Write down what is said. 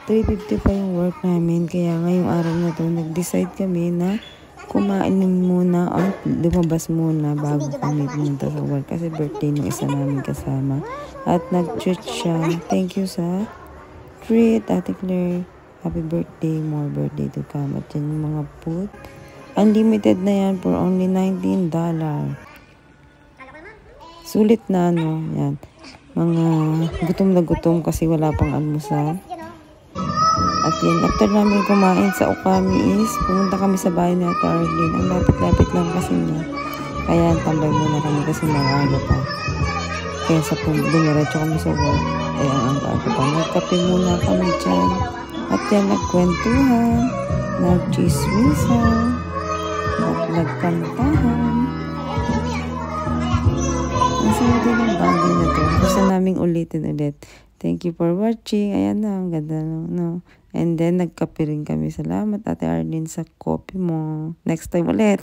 3:50 pa yung work namin. Kaya ngayong araw na to, nag-decide kami na kumain muna or lumabas muna bago kami pumunta sa work. Kasi birthday ng isa namin kasama. At nag-treat siya. Thank you sa treat, Ate Claire. Happy birthday, more birthday to come. At yan yung mga food. Unlimited na yan for only $19. Sulit na yan. Mga gutom na gutom kasi wala pang almusal. At yan, after namin kumain sa Okami is, pumunta kami sa bahay ni Ate Arlene. Ang lapit-lapit lang kasi niya. Kaya tambay muna kami kasi maaga pa. Kaya sa dumiretso kami sa work, ay ang aga pa. Nagkape muna kami dyan. At yan, nagkwentuhan, nagchismisan, at nagkantahan. Ang saya din ang bagay na to. Gusto naming ulitin ulit. Thank you for watching. Ayan na, ang ganda no. And then, nagkape rin kami. Salamat, Ate Arlene, sa coffee mo. Next time ulit.